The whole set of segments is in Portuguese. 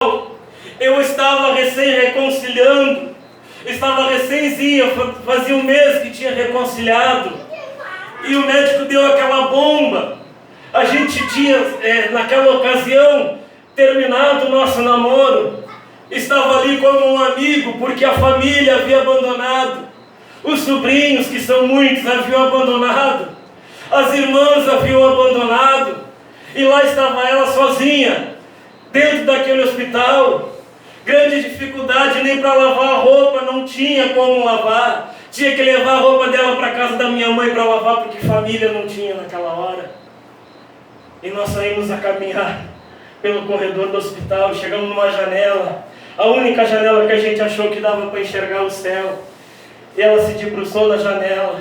Eu estava recém-reconciliando, estava recénzinha, fazia um mês que tinha reconciliado, e o médico deu aquela bomba. A gente tinha, naquela ocasião, terminado o nosso namoro, estava ali como um amigo, porque a família havia abandonado, os sobrinhos, que são muitos, haviam abandonado, as irmãs haviam abandonado, e lá estava ela sozinha, dentro daquele hospital. Grande dificuldade, nem para lavar a roupa não tinha como lavar. Tinha que levar a roupa dela para casa da minha mãe para lavar, porque família não tinha naquela hora. E nós saímos a caminhar pelo corredor do hospital, chegamos numa janela, a única janela que a gente achou que dava para enxergar o céu. E ela se debruçou na janela,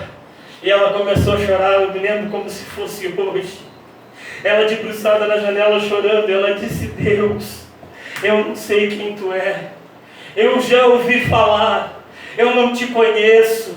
e ela começou a chorar. Eu me lembro como se fosse hoje. Ela debruçada na janela chorando, ela disse: Deus, eu não sei quem tu é, eu já ouvi falar, eu não te conheço,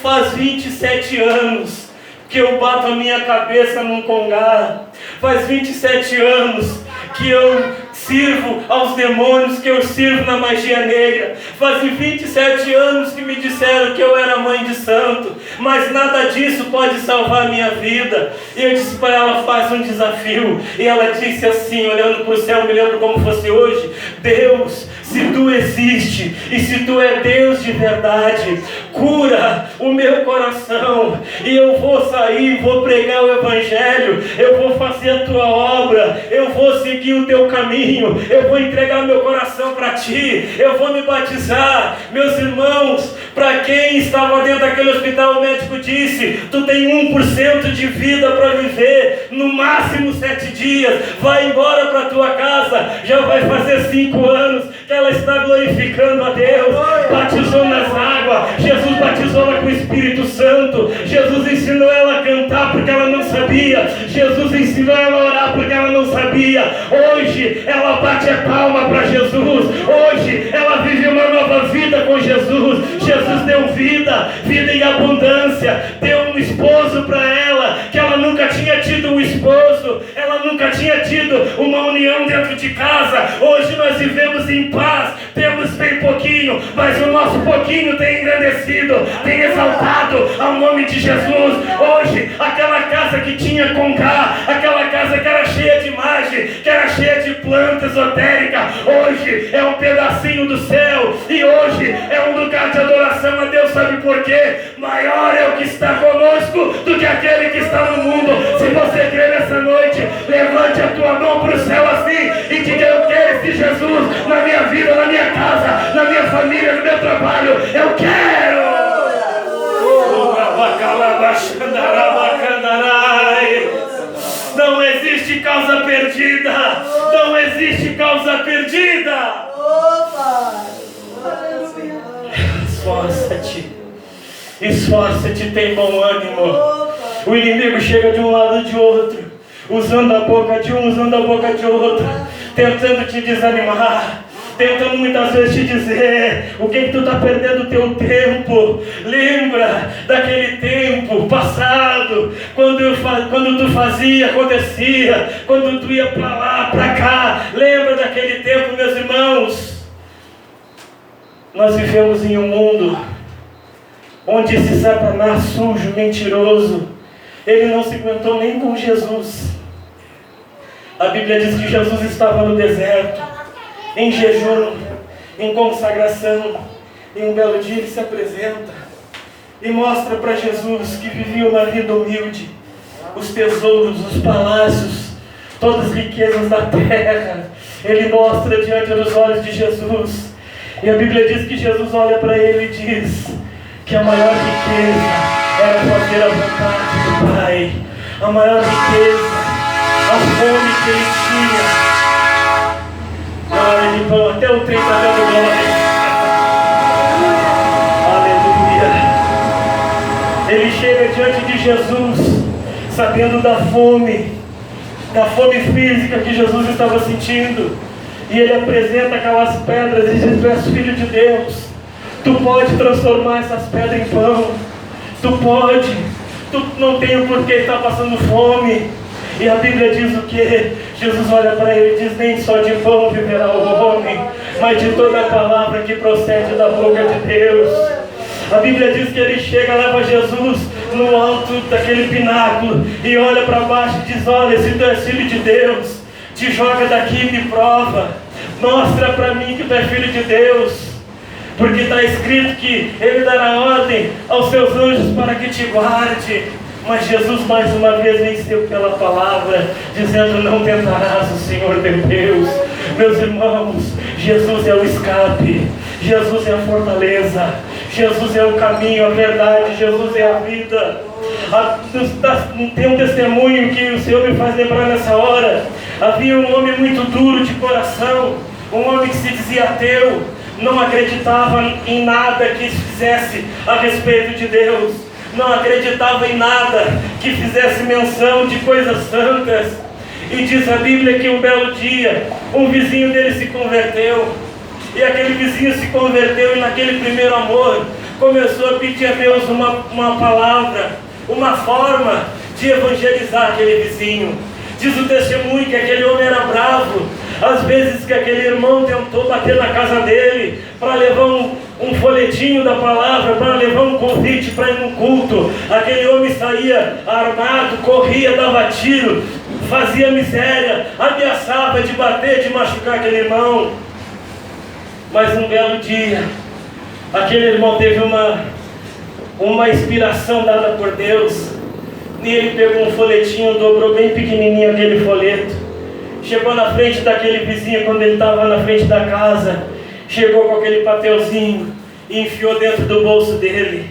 faz 27 anos que eu bato a minha cabeça num congá, faz 27 anos que eu sirvo aos demônios, que eu sirvo na magia negra, faz 27 anos que me disseram que eu era mãe de santo, mas nada disso pode salvar a minha vida. E eu disse para ela: faz um desafio. E ela disse assim, olhando para o céu, me lembro como fosse hoje: Deus, se tu existe e se tu é Deus de verdade, cura o meu coração, e eu vou sair, vou pregar o evangelho, eu vou fazer a tua obra, eu vou seguir o teu caminho, eu vou entregar meu coração para ti, eu vou me batizar. Meus irmãos, para quem estava dentro daquele hospital, o médico disse: tu tem 1% de vida para viver, no máximo 7 dias, vai embora para tua casa. Já vai fazer 5 anos que ela está glorificando a Deus. Batizou nas águas, Jesus batizou ela com o Espírito Santo, Jesus ensinou ela a cantar porque ela não sabia, Jesus ensinou ela a orar porque ela não sabia. Hoje ela bate a palma para Jesus, hoje ela vive uma nova vida com Jesus. Jesus deu vida em abundância, deu um esposo para ela, que ela nunca tinha tido um esposo, ela nunca tinha tido uma união dentro de casa. Hoje nós vivemos em paz, temos bem pouquinho, mas o nosso pouquinho tem engrandecido, tem exaltado ao nome de Jesus. Hoje, aquela casa que tinha congá, aquela casa que era cheia de imagem, que era cheia de planta esotérica, hoje é um pedacinho do céu, e hoje é um lugar de adoração a Deus. Sabe por quê? Maior é o que está conosco do que aquele que está no mundo. Se você crê nessa noite, levante a tua mão para o céu assim e diga: eu quero esse Jesus na minha vida, na minha casa, na minha família, no meu trabalho. Eu quero! Não existe causa perdida, não existe causa perdida. Esforça-te, tem bom ânimo. O inimigo chega de um lado e de outro, usando a boca de um, usando a boca de outro, tentando te desanimar, tentando muitas vezes te dizer: o que tu está perdendo o teu tempo? Lembra daquele tempo passado, quando tu fazia, acontecia, quando tu ia para lá, para cá. Lembra daquele tempo, meus irmãos? Nós vivemos em um mundo onde esse Satanás sujo, mentiroso, ele não se aguentou nem com Jesus. A Bíblia diz que Jesus estava no deserto, em jejum, em consagração, e um belo dia ele se apresenta e mostra para Jesus que vivia uma vida humilde, os tesouros, os palácios, todas as riquezas da terra, ele mostra diante dos olhos de Jesus. E a Bíblia diz que Jesus olha para ele e diz que a maior riqueza era fazer a vontade do Pai. A maior riqueza, a fome que ele tinha. Ele falou: até o 30 anos do glória. Aleluia. Ele chega diante de Jesus, sabendo da fome física que Jesus estava sentindo. E ele apresenta aquelas pedras e diz: tu és filho de Deus, tu pode transformar essas pedras em pão, tu pode, tu não tem o porquê estar passando fome. E a Bíblia diz o que? Jesus olha para ele e diz: nem só de pão viverá o homem, mas de toda a palavra que procede da boca de Deus. A Bíblia diz que ele chega, leva Jesus no alto daquele pináculo e olha para baixo e diz: olha, se tu és filho de Deus, te joga daqui e me prova. Mostra para mim que tu és filho de Deus. Porque está escrito que Ele dará ordem aos seus anjos para que te guarde. Mas Jesus mais uma vez venceu pela palavra, dizendo: não tentarás o Senhor teu Deus. Meus irmãos, Jesus é o escape, Jesus é a fortaleza, Jesus é o caminho, a verdade, Jesus é a vida. Tem um testemunho que o Senhor me faz lembrar nessa hora. Havia um homem muito duro de coração, um homem que se dizia ateu, não acreditava em nada que fizesse a respeito de Deus, não acreditava em nada que fizesse menção de coisas santas. E diz a Bíblia que um belo dia, um vizinho dele se converteu. E aquele vizinho se converteu e naquele primeiro amor começou a pedir a Deus uma palavra, uma forma de evangelizar aquele vizinho. Diz o testemunho que aquele homem era bravo. Às vezes que aquele irmão tentou bater na casa dele para levar um folhetinho da palavra, para levar um convite para ir num culto, aquele homem saía armado, corria, dava tiro, fazia miséria, ameaçava de bater, de machucar aquele irmão. Mas um belo dia, aquele irmão teve uma inspiração dada por Deus, e ele pegou um folhetinho, dobrou bem pequenininho aquele folheto, chegou na frente daquele vizinho, quando ele estava na frente da casa, chegou com aquele papelzinho e enfiou dentro do bolso dele.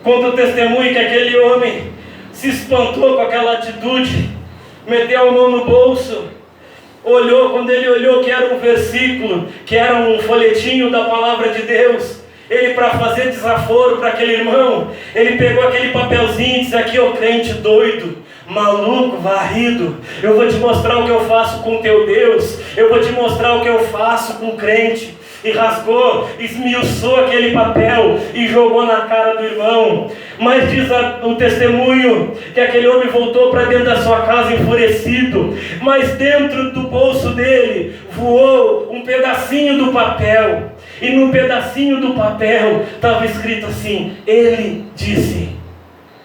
Conta o testemunho que aquele homem se espantou com aquela atitude, meteu a mão no bolso, olhou, quando ele olhou que era um versículo, que era um folhetinho da palavra de Deus, ele, para fazer desaforo para aquele irmão, ele pegou aquele papelzinho e disse: aqui, ô crente doido, maluco, varrido, eu vou te mostrar o que eu faço com teu Deus, eu vou te mostrar o que eu faço com o crente. E rasgou, esmiuçou aquele papel e jogou na cara do irmão. Mas diz o testemunho que aquele homem voltou para dentro da sua casa enfurecido, mas dentro do bolso dele voou um pedacinho do papel, e no pedacinho do papel estava escrito assim: ele disse.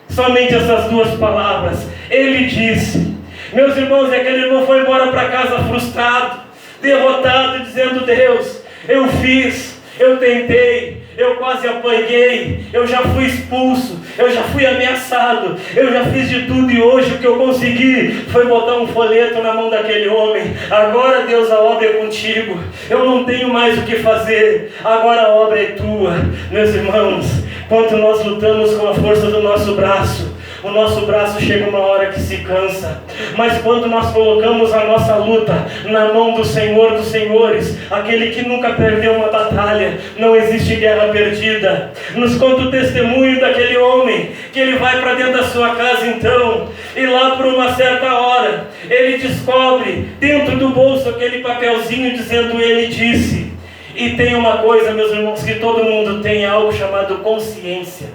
Somente essas duas palavras: ele disse. Meus irmãos, aquele irmão foi embora para casa frustrado, derrotado, dizendo: Deus, eu fiz, eu tentei, eu quase apanhei, eu já fui expulso, eu já fui ameaçado, eu já fiz de tudo, e hoje o que eu consegui foi botar um folheto na mão daquele homem. Agora, Deus, a obra é contigo, eu não tenho mais o que fazer, agora a obra é tua. Meus irmãos, quanto nós lutamos com a força do nosso braço, o nosso braço chega uma hora que se cansa, mas quando nós colocamos a nossa luta na mão do Senhor dos Senhores, aquele que nunca perdeu uma batalha, não existe guerra perdida. Nos conta o testemunho daquele homem, que ele vai para dentro da sua casa então, e lá por uma certa hora, ele descobre dentro do bolso aquele papelzinho dizendo: ele disse. E tem uma coisa, meus irmãos, que todo mundo tem, algo chamado consciência.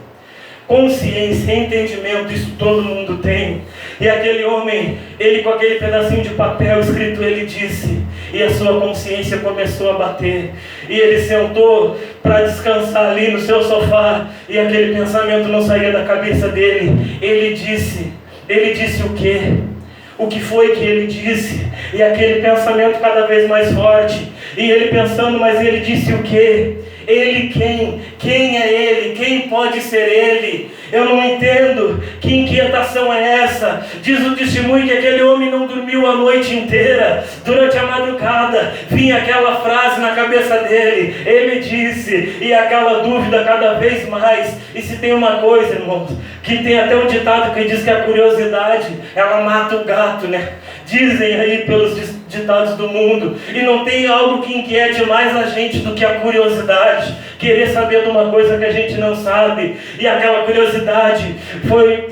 Consciência, entendimento, isso todo mundo tem. E aquele homem, ele com aquele pedacinho de papel escrito ele disse, e a sua consciência começou a bater, e ele sentou para descansar ali no seu sofá, e aquele pensamento não saía da cabeça dele. Ele disse o quê? O que foi que ele disse? E aquele pensamento cada vez mais forte, e ele pensando: mas ele disse o quê? Ele quem? Quem é ele? Quem pode ser ele? Eu não entendo. Que inquietação é essa? Diz o testemunho que aquele homem não dormiu a noite inteira. Durante a madrugada vinha aquela frase na cabeça dele: ele disse. E aquela dúvida cada vez mais. E se tem uma coisa, irmãos, que tem até um ditado que diz que a curiosidade, ela mata o gato, né? Dizem aí pelos ditados do mundo. E não tem algo que inquiete mais a gente do que a curiosidade. Querer saber de uma coisa que a gente não sabe. E aquela curiosidade foi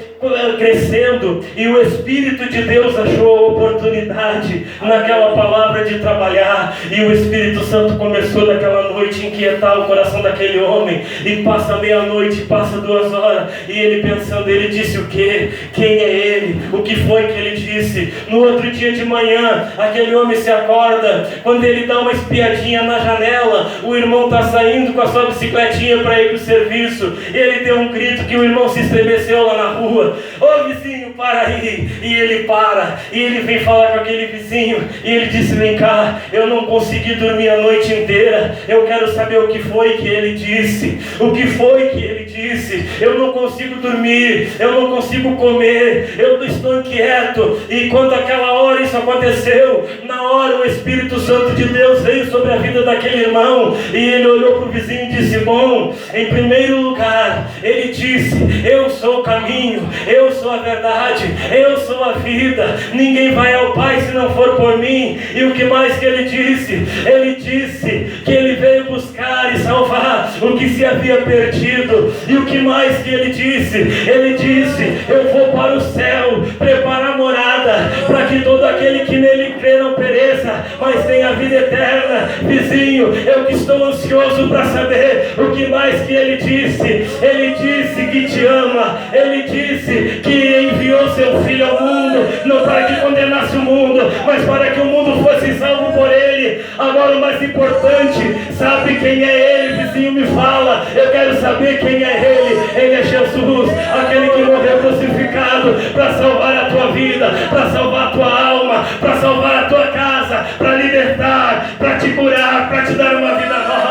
crescendo, e o Espírito de Deus achou a oportunidade naquela palavra de trabalhar, e o Espírito Santo começou naquela noite a inquietar o coração daquele homem, e passa meia-noite, passa 2 horas, e ele pensando, ele disse o quê? Quem é ele? O que foi que ele disse? No outro dia de manhã, aquele homem se acorda, quando ele dá uma espiadinha na janela, o irmão está saindo com a sua bicicletinha para ir para o serviço, e ele deu um grito que o irmão se estremeceu lá na rua: ô vizinho, para aí! E ele para, e ele vem falar com aquele vizinho, e ele disse: vem cá, eu não consegui dormir a noite inteira, eu quero saber o que foi que ele disse, o que foi que ele disse, eu não consigo dormir, eu não consigo comer, eu estou inquieto. E quando aquela hora isso aconteceu, na hora o Espírito Santo de Deus veio sobre a vida daquele irmão, e ele olhou para o vizinho e disse: bom, em primeiro lugar, ele disse: eu sou o caminho, eu sou a verdade, eu sou a vida, ninguém vai ao Pai se não for por mim. E o que mais que ele disse? Ele disse que ele veio buscar e salvar o que se havia perdido. E o que mais que ele disse? Ele disse: eu vou para o céu preparar morada, para que todo aquele que nele crê não pereça, mas tenha vida eterna. Vizinho, eu que estou ansioso para saber o que mais que ele disse. Ele disse que te ama, ele disse que enviou seu filho ao mundo, não para que condenasse o mundo, mas para que o mundo fosse salvo por ele. Agora o mais importante, sabe quem é ele? Vizinho, me fala, eu quero saber quem é ele. Ele é Jesus, aquele que morreu crucificado para salvar a tua vida, para salvar a tua alma, para salvar a tua casa, para libertar, para te curar, para te dar uma vida nova.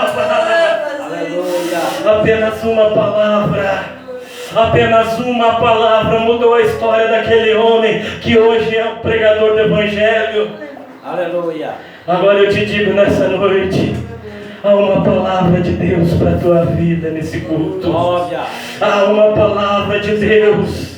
Apenas uma palavra mudou a história daquele homem que hoje é o pregador do Evangelho. Aleluia. Agora eu te digo nessa noite, há uma palavra de Deus para a tua vida nesse culto. Há uma palavra de Deus.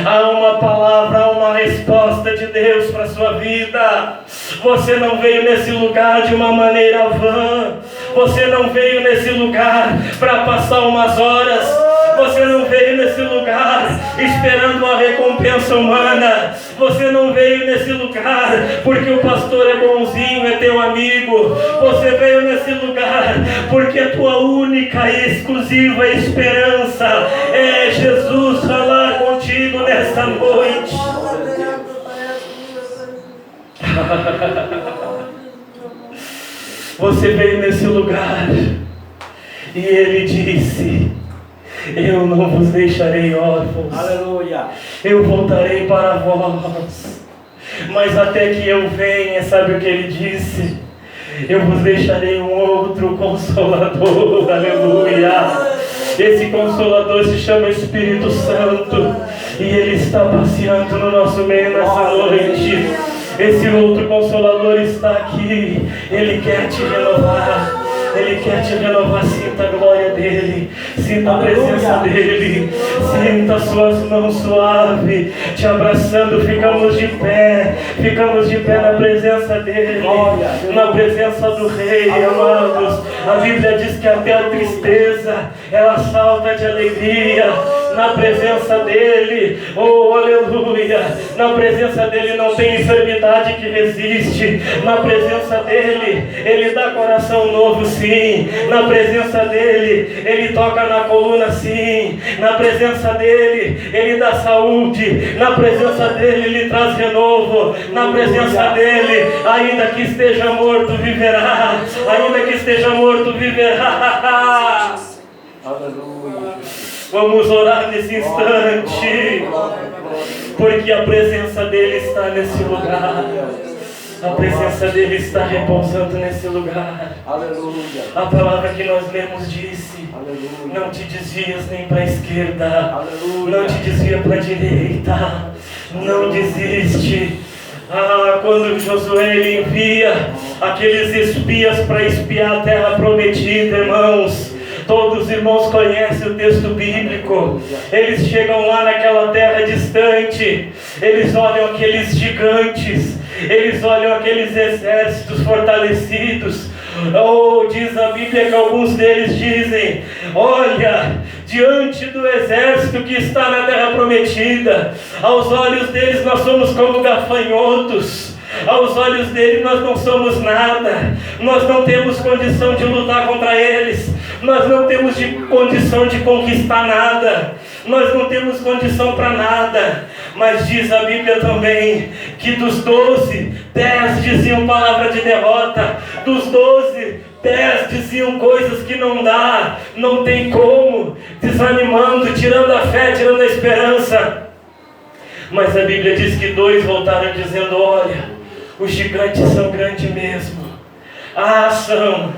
Há uma palavra, há uma resposta de Deus para a sua vida. Você não veio nesse lugar de uma maneira vã. Você não veio nesse lugar para passar umas horas. Você não veio nesse lugar esperando uma recompensa humana. Você não veio nesse lugar porque o pastor é bonzinho, é teu amigo. Você veio nesse lugar porque a tua única e exclusiva esperança é Jesus falar contigo nesta noite. Você veio nesse lugar e ele disse: eu não vos deixarei órfãos. Aleluia. Eu voltarei para vós. Mas até que eu venha, sabe o que ele disse? Eu vos deixarei um outro Consolador. Aleluia. Esse Consolador se chama Espírito Santo, e ele está passeando no nosso meio nessa noite. Esse outro Consolador está aqui. Ele quer te renovar. Ele quer te renovar. Sinta a glória dele, sinta a presença dele, sinta as suas mãos suaves te abraçando. Ficamos de pé na presença dele, na presença do Rei, amados. A Bíblia diz que até a tristeza ela salta de alegria na presença dele. Oh, aleluia! Na presença dele não tem enfermidade que resiste. Na presença dele, ele dá coração novo, sim. Na presença dele, ele toca na coluna, sim. Na presença dele, ele dá saúde. Na presença dele, ele traz renovo. Na presença dele, ainda que esteja morto, viverá. Ainda que esteja morto, viverá. Aleluia. Vamos orar nesse instante, porque a presença dele está nesse lugar. A presença dele está repousando nesse lugar. Aleluia. A palavra que nós lemos disse: aleluia. Não te desvias nem para a esquerda, aleluia. Não te desvia para a direita, não desiste. Quando Josué ele envia aqueles espias para espiar a terra prometida, irmãos, todos os irmãos conhecem o texto bíblico. Eles chegam lá naquela terra distante, eles olham aqueles gigantes, eles olham aqueles exércitos fortalecidos, Oh, diz a Bíblia que alguns deles dizem: olha, diante do exército que está na terra prometida, aos olhos deles nós somos como gafanhotos. Aos olhos dele nós não somos nada, nós não temos condição de lutar contra eles, nós não temos condição de conquistar nada, nós não temos condição para nada. Mas diz a Bíblia também que dos 12, 10 diziam palavra de derrota, dos 12, 10 diziam coisas que não dá, não tem como, desanimando, tirando a fé, tirando a esperança. Mas a Bíblia diz que 2 voltaram dizendo: olha, os gigantes são grandes mesmo. Ah, são.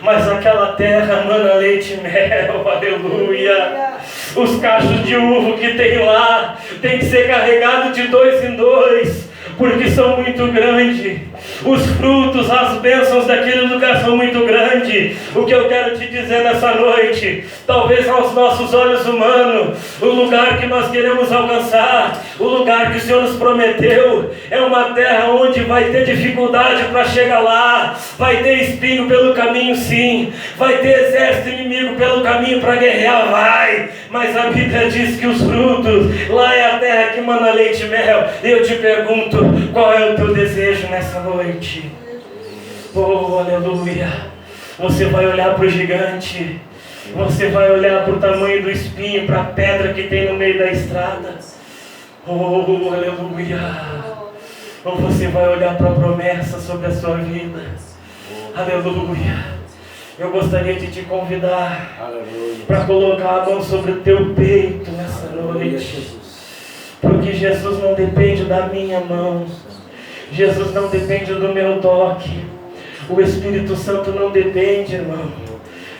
Mas aquela terra mana leite e mel, aleluia. Os cachos de uva que tem lá, tem que ser carregado de 2 em 2, porque são muito grandes. Os frutos, as bênçãos daquele lugar são muito grandes. O que eu quero te dizer nessa noite, talvez aos nossos olhos humanos, o lugar que nós queremos alcançar, o lugar que o Senhor nos prometeu, é uma terra onde vai ter dificuldade para chegar lá, vai ter espinho pelo caminho, sim, vai ter exército inimigo pelo caminho para guerrear, vai. Mas a Bíblia diz que os frutos, lá é a terra que mana leite e mel. Eu te pergunto, qual é o teu desejo nessa noite? Oh, aleluia. Você vai olhar para o gigante, você vai olhar para o tamanho do espinho, para a pedra que tem no meio da estrada. Oh, aleluia. Ou você vai olhar para a promessa sobre a sua vida. Aleluia. Eu gostaria de te convidar para colocar a mão sobre o teu peito nessa noite. Porque Jesus não depende da minha mão, Jesus não depende do meu toque, o Espírito Santo não depende, irmão,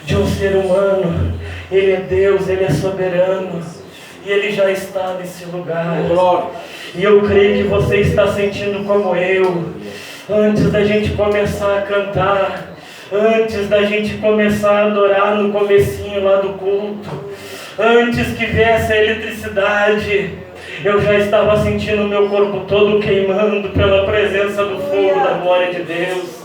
de um ser humano. Ele é Deus, Ele é soberano, e Ele já está nesse lugar. E eu creio que você está sentindo como eu. Antes da gente começar a cantar, antes da gente começar a adorar no comecinho lá do culto, antes que viesse a eletricidade, eu já estava sentindo o meu corpo todo queimando pela presença do fogo da glória de Deus.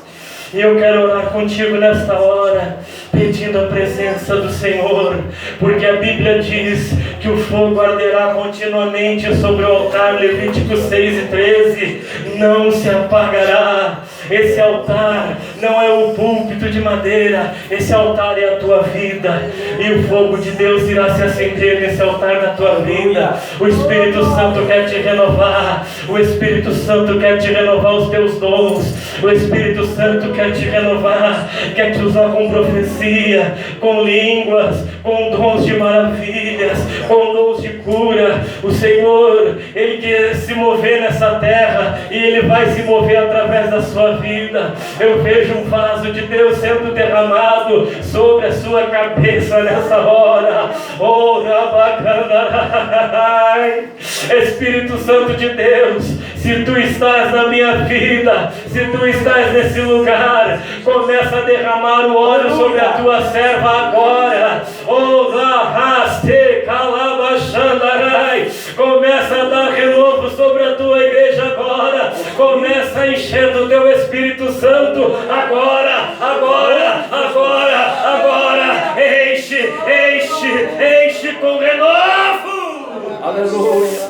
E eu quero orar contigo nesta hora, pedindo a presença do Senhor, porque a Bíblia diz que o fogo arderá continuamente sobre o altar, Levítico 6:13, não se apagará. Esse altar não é o púlpito de madeira, esse altar é a tua vida, e o fogo de Deus irá se acender nesse altar da tua vida. O Espírito Santo quer te renovar, o Espírito Santo quer te renovar os teus dons, o Espírito Santo quer te renovar, quer te usar com profecia, com línguas, com dons de maravilhas, com dons de cura. O Senhor, Ele quer se mover nessa terra, e Ele vai se mover através da sua vida. Eu vejo um vaso de Deus sendo derramado sobre a sua cabeça nessa hora. Oh, Rabacandarai. Espírito Santo de Deus, se Tu estás na minha vida, se Tu estás nesse lugar, começa a derramar o óleo sobre a Tua serva agora. Oh, Rahaste Calabachandarai. Começa a dar renovo sobre a Tua igreja agora. Começa a encher do Teu Espírito Santo agora, agora, agora, agora. Enche, enche, enche com renovo. Aleluia.